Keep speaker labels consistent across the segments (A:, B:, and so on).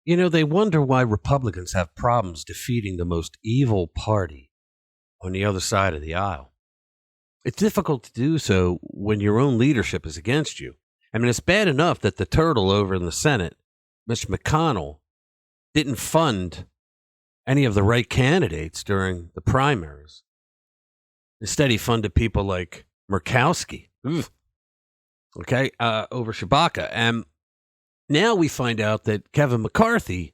A: You know, they wonder why Republicans have problems defeating the most evil party on the other side of the aisle. It's difficult to do so when your own leadership is against you. I mean, it's bad enough that the turtle over in the Senate, Mr. McConnell, didn't fund any of the right candidates during the primaries. Instead, he funded people like Murkowski, over Shabaka. And now we find out that Kevin McCarthy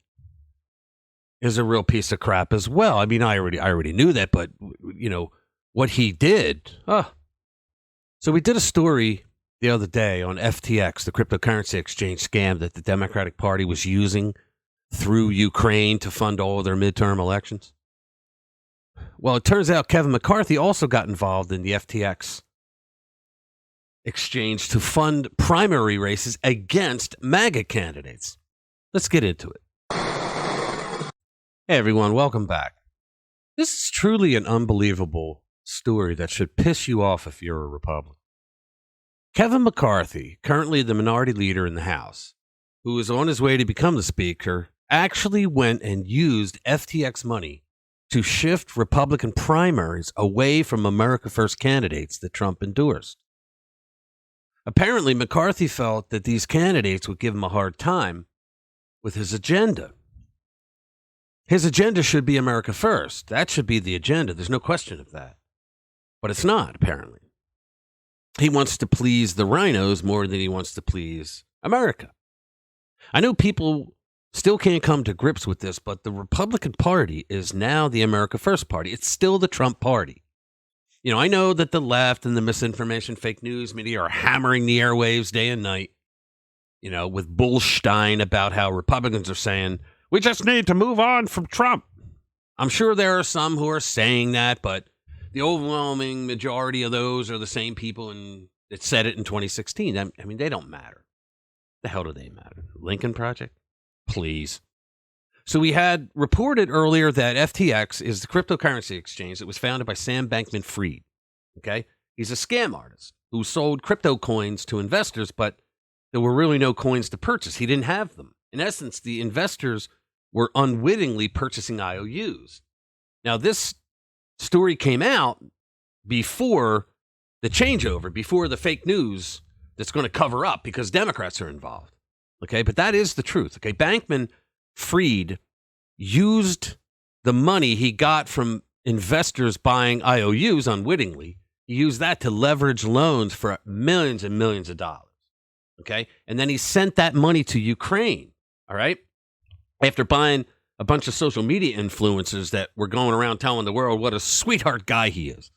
A: is a real piece of crap as well. I mean, I already knew that, but you know what he did. So we did a story the other day on FTX, the cryptocurrency exchange scam that the Democratic Party was using through Ukraine to fund all of their midterm elections. Well, it turns out Kevin McCarthy also got involved in the FTX exchange to fund primary races against MAGA candidates. Let's get into it. Hey, everyone, welcome back. This is truly an unbelievable story that should piss you off if you're a Republican. Kevin McCarthy, currently the minority leader in the House, who is on his way to become the Speaker, actually went and used FTX money to shift Republican primaries away from America First candidates that Trump endorsed. Apparently, McCarthy felt that these candidates would give him a hard time with his agenda. His agenda should be America First. That should be the agenda. There's no question of that. But it's not, apparently. He wants to please the rhinos more than he wants to please America. I know people still can't come to grips with this, but the Republican Party is now the America First Party. It's still the Trump Party. You know, I know that the left and the misinformation, fake news media are hammering the airwaves day and night, you know, with bullstein about how Republicans are saying, we just need to move on from Trump. I'm sure there are some who are saying that, but the overwhelming majority of those are the same people that said it in 2016. I mean, they don't matter. The hell do they matter? Lincoln Project? Please. So we had reported earlier that FTX is the cryptocurrency exchange that was founded by Sam Bankman-Fried. Okay? He's a scam artist who sold crypto coins to investors, but there were really no coins to purchase. He didn't have them. In essence, the investors were unwittingly purchasing IOUs. Now, this story came out before the changeover, before the fake news that's going to cover up because Democrats are involved. Okay? But that is the truth. Okay? Bankman-Fried used the money he got from investors buying IOUs unwittingly. He used that to leverage loans for millions and millions of dollars. Okay? And then he sent that money to Ukraine. All right? After buying a bunch of social media influencers that were going around telling the world what a sweetheart guy he is.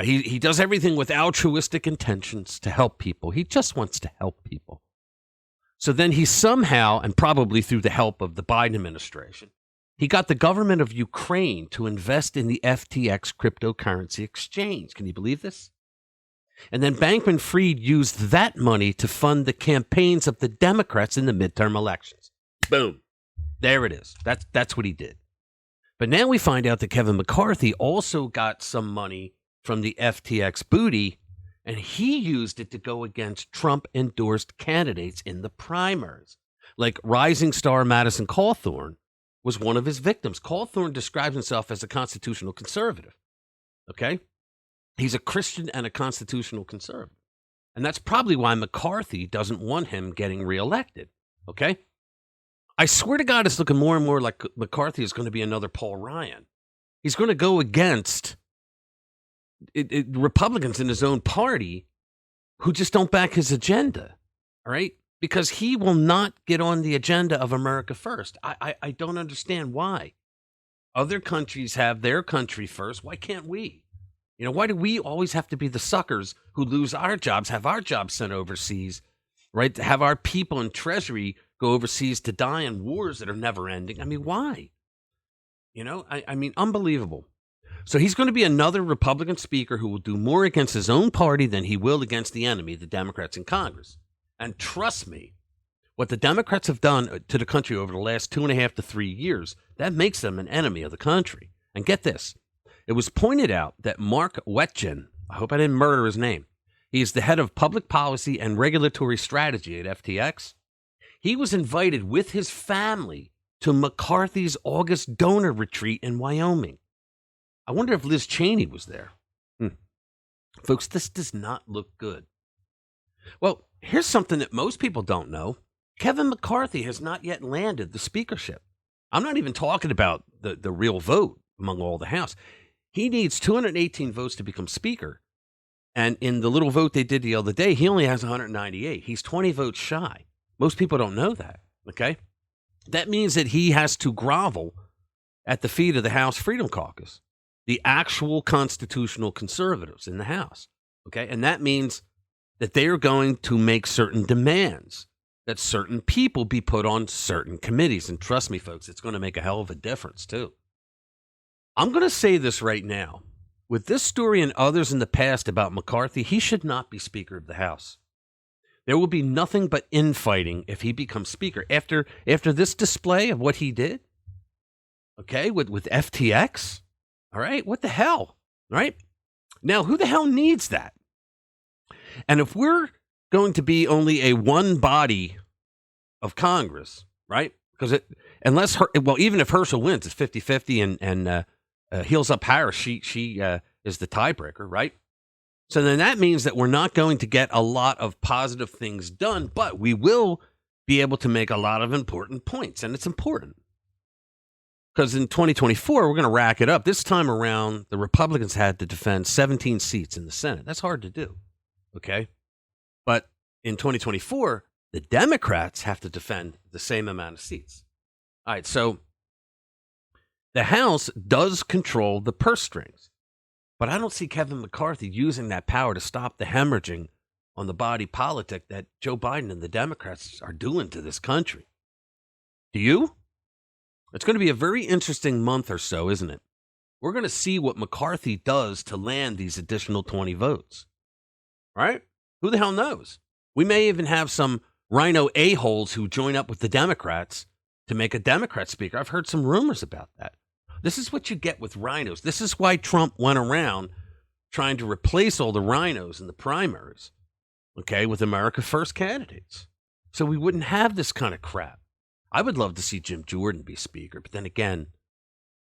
A: He does everything with altruistic intentions to help people. He just wants to help people. So then he somehow, and probably through the help of the Biden administration, he got the government of Ukraine to invest in the FTX cryptocurrency exchange. Can you believe this? And then Bankman-Fried used that money to fund the campaigns of the Democrats in the midterm elections. Boom. There it is. That's what he did. But now we find out that Kevin McCarthy also got some money from the FTX booty, and he used it to go against Trump-endorsed candidates in the primaries. Like rising star Madison Cawthorn was one of his victims. Cawthorn describes himself as a constitutional conservative. Okay? He's a Christian and a constitutional conservative. And that's probably why McCarthy doesn't want him getting reelected. Okay? I swear to God, it's looking more and more like McCarthy is going to be another Paul Ryan. He's going to go against Republicans in his own party who just don't back his agenda, all right? Because he will not get on the agenda of America First. I don't understand why. Other countries have their country first. Why can't we? You know, why do we always have to be the suckers who lose our jobs, have our jobs sent overseas, right? To have our people in Treasury go overseas to die in wars that are never ending. I mean, why? You know, I mean, unbelievable. So he's going to be another Republican speaker who will do more against his own party than he will against the enemy, the Democrats in Congress. And trust me, what the Democrats have done to the country over the last 2.5 to 3 years, that makes them an enemy of the country. And get this, it was pointed out that Mark Wetjen, I hope I didn't murder his name, he is the head of public policy and regulatory strategy at FTX. He was invited with his family to McCarthy's August donor retreat in Wyoming. I wonder if Liz Cheney was there. Folks, this does not look good. Well, here's something that most people don't know. Kevin McCarthy has not yet landed the speakership. I'm not even talking about the real vote among all the House. He needs 218 votes to become speaker. And in the little vote they did the other day, he only has 198. He's 20 votes shy. Most people don't know that, okay? That means that he has to grovel at the feet of the House Freedom Caucus, the actual constitutional conservatives in the House, okay? And that means that they are going to make certain demands, that certain people be put on certain committees. And trust me, folks, it's going to make a hell of a difference, too. I'm going to say this right now. With this story and others in the past about McCarthy, he should not be Speaker of the House. There will be nothing but infighting if he becomes Speaker. After this display of what he did, okay, with FTX, all right, what the hell, all right? Now, who the hell needs that? And if we're going to be only a one body of Congress, right? Because even if Herschel wins, it's 50-50 and Heels Up Harris, she is the tiebreaker, right? So then that means that we're not going to get a lot of positive things done, but we will be able to make a lot of important points. And it's important because in 2024, we're going to rack it up. This time around, the Republicans had to defend 17 seats in the Senate. That's hard to do, okay? But in 2024, the Democrats have to defend the same amount of seats. All right, so the House does control the purse strings, but I don't see Kevin McCarthy using that power to stop the hemorrhaging on the body politic that Joe Biden and the Democrats are doing to this country. Do you? It's going to be a very interesting month or so, isn't it? We're going to see what McCarthy does to land these additional 20 votes. Right? Who the hell knows? We may even have some rhino a-holes who join up with the Democrats to make a Democrat speaker. I've heard some rumors about that. This is what you get with rhinos. This is why Trump went around trying to replace all the rhinos in the primaries, okay, with America First candidates. So we wouldn't have this kind of crap. I would love to see Jim Jordan be speaker, but then again,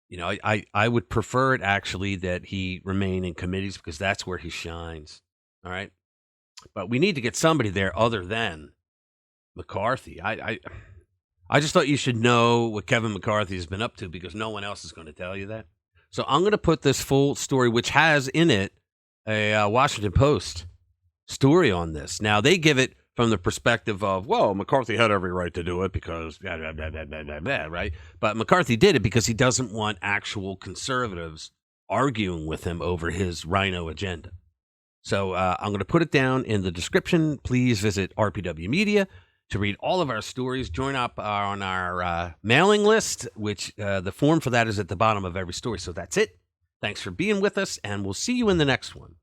A: you know, I would prefer it actually that he remain in committees because that's where he shines, all right? But we need to get somebody there other than McCarthy. I just thought you should know what Kevin McCarthy has been up to because no one else is going to tell you that. So I'm going to put this full story, which has in it a Washington Post story on this. Now, they give it from the perspective of, well, McCarthy had every right to do it because blah, blah, blah, blah, blah, blah, blah, right? But McCarthy did it because he doesn't want actual conservatives arguing with him over his rhino agenda. So I'm going to put it down in the description. Please visit RPW Media to read all of our stories. Join up on our mailing list, which the form for that is at the bottom of every story. So that's it. Thanks for being with us, and we'll see you in the next one.